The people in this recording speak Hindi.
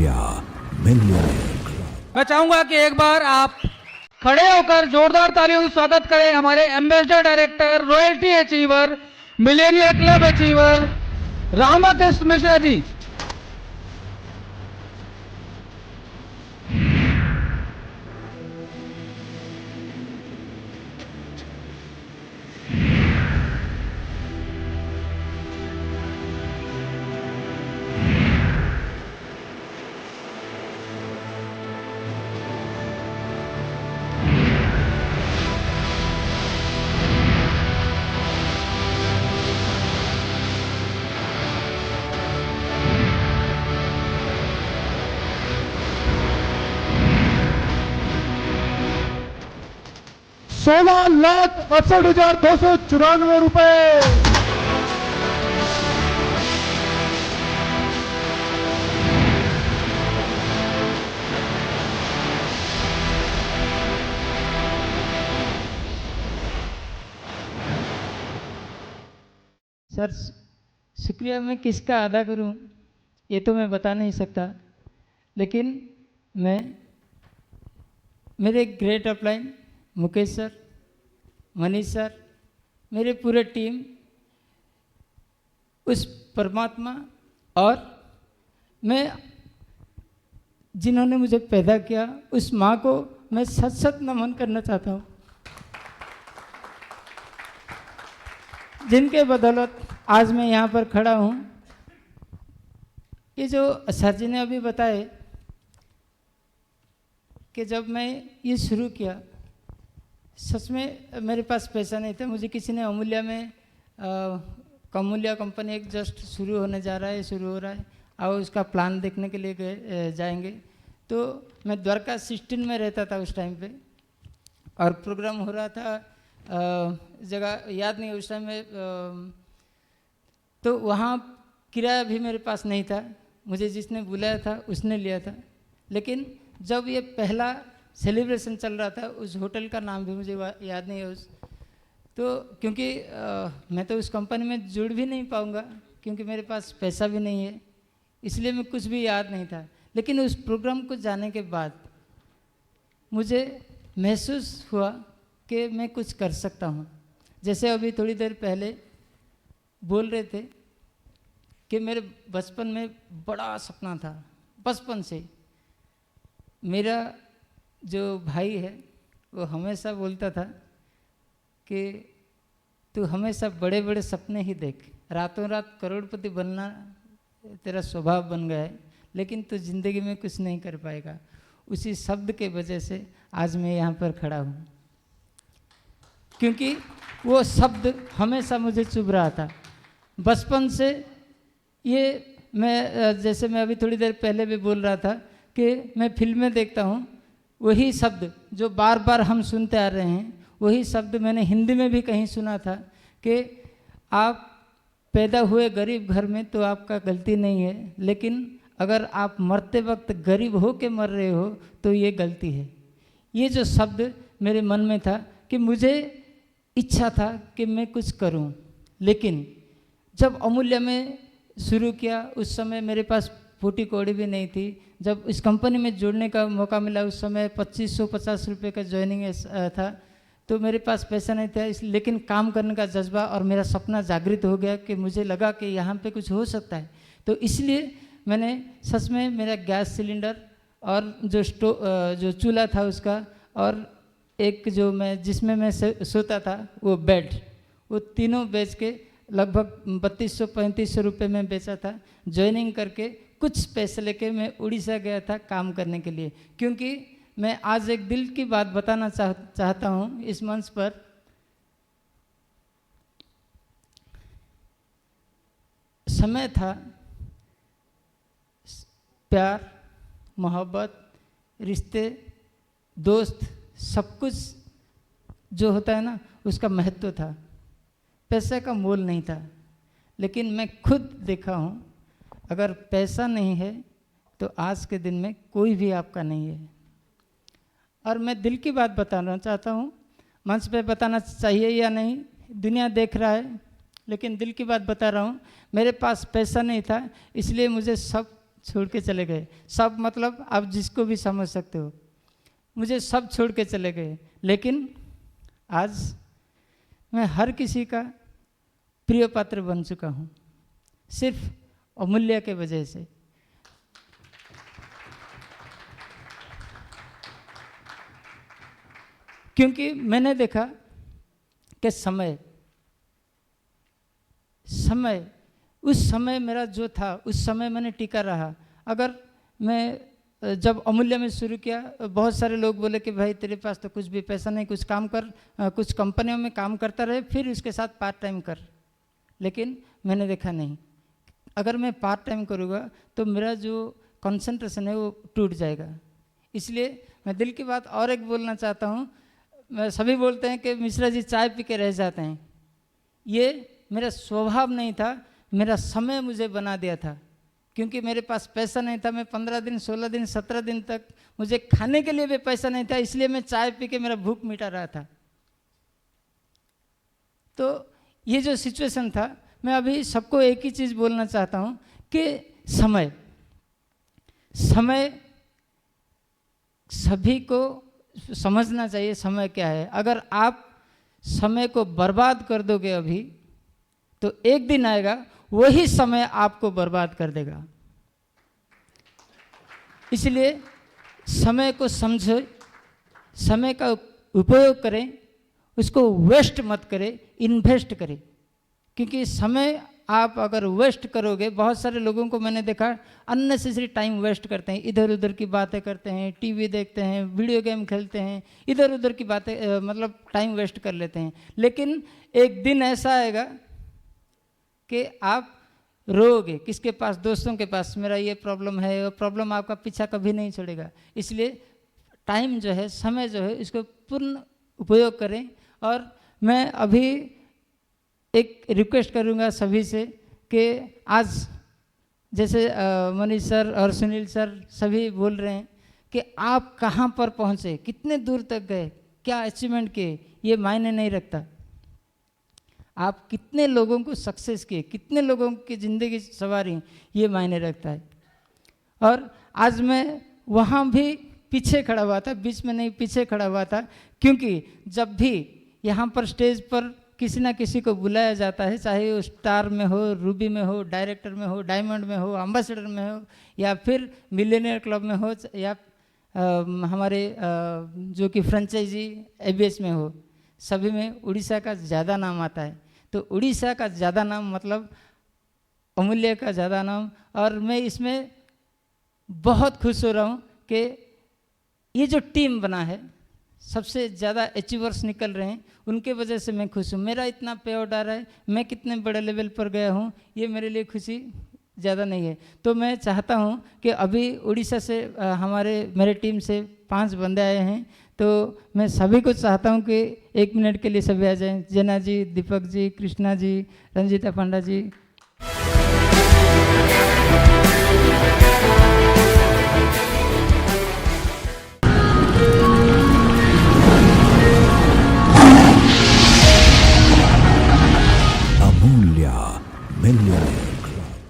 India millionaire. मैं चाहूंगा कि एक बार आप खड़े होकर जोरदार तालियों से स्वागत करें हमारे ambassador director, royalty achiever, millionaire club achiever Ramakrishna Mishra ji. ₹16,68,294। Sir, शुक्रिया मैं किसका अदा करूं ये तो मैं बता नहीं सकता, लेकिन मैं मेरे great upline Mukesh sir, Manish sir, मेरे पूरे टीम, उस परमात्मा और मैं जिन्होंने मुझे पैदा किया उस माँ को मैं सच सच नमन करना चाहता हूँ, जिनके बदौलत आज मैं यहाँ पर खड़ा हूँ। ये जो सर जी ने अभी बताए कि जब मैं ये शुरू किया, सच में मेरे पास पैसा नहीं था। मुझे किसी ने अमूल्य में कमूल्य कंपनी एक जस्ट शुरू होने जा रहा है, शुरू हो रहा है, और उसका प्लान देखने के लिए गए जाएंगे। तो मैं द्वारका 16 में रहता था उस टाइम पे, और प्रोग्राम हो रहा था जगह याद नहीं उस टाइम में। तो वहाँ किराया भी मेरे पास नहीं था, मुझे जिसने बुलाया था उसने लिया था। लेकिन जब ये पहला सेलिब्रेशन चल रहा था, उस होटल का नाम भी मुझे याद नहीं है तो क्योंकि मैं तो उस कंपनी में जुड़ भी नहीं पाऊँगा क्योंकि मेरे पास पैसा भी नहीं है, इसलिए मैं कुछ भी याद नहीं था। लेकिन उस प्रोग्राम को जाने के बाद मुझे महसूस हुआ कि मैं कुछ कर सकता हूँ। जैसे अभी थोड़ी देर पहले बोल रहे थे कि मेरे बचपन में बड़ा सपना था। बचपन से मेरा जो भाई है वो हमेशा बोलता था कि तू हमेशा बड़े बड़े सपने ही देख, रातों रात करोड़पति बनना तेरा स्वभाव बन गया है, लेकिन तू जिंदगी में कुछ नहीं कर पाएगा। उसी शब्द के वजह से आज मैं यहाँ पर खड़ा हूँ, क्योंकि वो शब्द हमेशा मुझे चुभ रहा था बचपन से। ये मैं जैसे मैं अभी थोड़ी देर पहले भी बोल रहा था कि मैं फिल्में देखता हूँ, वही शब्द जो बार बार हम सुनते आ रहे हैं, वही शब्द मैंने हिंदी में भी कहीं सुना था कि आप पैदा हुए गरीब घर में तो आपका गलती नहीं है, लेकिन अगर आप मरते वक्त गरीब हो के मर रहे हो तो ये गलती है। ये जो शब्द मेरे मन में था कि मुझे इच्छा था कि मैं कुछ करूं, लेकिन जब अमूल्य में शुरू किया उस समय मेरे पास फूटी कौड़ी भी नहीं थी। जब इस कंपनी में जुड़ने का मौका मिला उस समय 2550 रुपये का ज्वाइनिंग था, तो मेरे पास पैसा नहीं था, लेकिन काम करने का जज्बा और मेरा सपना जागृत हो गया कि मुझे लगा कि यहाँ पे कुछ हो सकता है। तो इसलिए मैंने सच में मेरा गैस सिलेंडर और जो चूल्हा था उसका, और एक जो मैं जिसमें मैं सोता था वो बेड, वो तीनों बेच के लगभग 3200-3500 रुपये में बेचा था। ज्वाइनिंग करके कुछ पैसे लेके मैं उड़ीसा गया था काम करने के लिए, क्योंकि मैं आज एक दिल की बात बताना चाहता हूँ इस मंच पर। समय था, प्यार, मोहब्बत, रिश्ते, दोस्त, सब कुछ जो होता है ना उसका महत्व था, पैसे का मोल नहीं था। लेकिन मैं खुद देखा हूँ, अगर पैसा नहीं है तो आज के दिन में कोई भी आपका नहीं है। और मैं दिल की बात बताना चाहता हूँ, मंच पे बताना चाहिए या नहीं दुनिया देख रहा है, लेकिन दिल की बात बता रहा हूँ। मेरे पास पैसा नहीं था, इसलिए मुझे सब छोड़ के चले गए। सब मतलब आप जिसको भी समझ सकते हो, मुझे सब छोड़ के चले गए। लेकिन आज मैं हर किसी का प्रिय पात्र बन चुका हूँ, सिर्फ अमूल्य के वजह से। क्योंकि मैंने देखा कि समय उस समय मेरा जो था, उस समय मैंने टिका रहा। अगर मैं जब अमूल्य में शुरू किया, बहुत सारे लोग बोले कि भाई तेरे पास तो कुछ भी पैसा नहीं, कुछ काम कर, कुछ कंपनियों में काम करता रहे, फिर उसके साथ पार्ट टाइम कर। लेकिन मैंने देखा नहीं, अगर मैं पार्ट टाइम करूँगा तो मेरा जो कंसंट्रेशन है वो टूट जाएगा। इसलिए मैं दिल की बात और एक बोलना चाहता हूँ। मैं सभी बोलते हैं कि मिश्रा जी चाय पी के रह जाते हैं, ये मेरा स्वभाव नहीं था, मेरा समय मुझे बना दिया था। क्योंकि मेरे पास पैसा नहीं था, मैं 15 दिन 16 दिन 17 दिन तक मुझे खाने के लिए भी पैसा नहीं था, इसलिए मैं चाय पी के मेरा भूख मिटा रहा था। तो ये जो सिचुएशन था, मैं अभी सबको एक ही चीज़ बोलना चाहता हूँ कि समय सभी को समझना चाहिए समय क्या है। अगर आप समय को बर्बाद कर दोगे अभी, तो एक दिन आएगा वही समय आपको बर्बाद कर देगा। इसलिए समय को समझे, समय का उपयोग करें, उसको वेस्ट मत करें, इन्वेस्ट करें। क्योंकि समय आप अगर वेस्ट करोगे, बहुत सारे लोगों को मैंने देखा अननेसेसरी टाइम वेस्ट करते हैं, इधर उधर की बातें करते हैं, टीवी देखते हैं, वीडियो गेम खेलते हैं, इधर उधर की बातें मतलब टाइम वेस्ट कर लेते हैं। लेकिन एक दिन ऐसा आएगा कि आप रोओगे, किसके पास, दोस्तों के पास, मेरा ये प्रॉब्लम है, वो प्रॉब्लम आपका पीछा कभी नहीं छोड़ेगा। इसलिए टाइम जो है, समय जो है, इसको पूर्ण उपयोग करें। और मैं अभी एक रिक्वेस्ट करूंगा सभी से कि आज जैसे मनीष सर और सुनील सर सभी बोल रहे हैं कि आप कहाँ पर पहुँचे, कितने दूर तक गए, क्या अचीवमेंट किए, ये मायने नहीं रखता। आप कितने लोगों को सक्सेस किए, कितने लोगों की ज़िंदगी संवारी, ये मायने रखता है। और आज मैं वहाँ भी पीछे खड़ा हुआ था, बीच में नहीं, पीछे खड़ा हुआ था। क्योंकि जब भी यहाँ पर स्टेज पर किसी ना किसी को बुलाया जाता है, चाहे वो स्टार में हो, रूबी में हो, डायरेक्टर में हो, डायमंड में हो, एम्बेसडर में हो, या फिर मिलियनियर क्लब में हो, या हमारे जो कि फ्रेंचाइजी ABS में हो, सभी में उड़ीसा का ज़्यादा नाम आता है। तो उड़ीसा का ज़्यादा नाम मतलब अमूल्य का ज़्यादा नाम। और मैं इसमें बहुत खुश हो रहा हूँ कि ये जो टीम बना है, सबसे ज़्यादा अचीवर्स निकल रहे हैं, उनके वजह से मैं खुश हूँ। मेरा इतना पे आउट आ रहा है, मैं कितने बड़े लेवल पर गया हूँ, ये मेरे लिए खुशी ज़्यादा नहीं है। तो मैं चाहता हूँ कि अभी उड़ीसा से मेरे टीम से 5 बंदे आए हैं, तो मैं सभी को चाहता हूँ कि 1 मिनट के लिए सभी आ जाएं। जेना जी, दीपक जी, कृष्णा जी, रंजीता पांडा जी,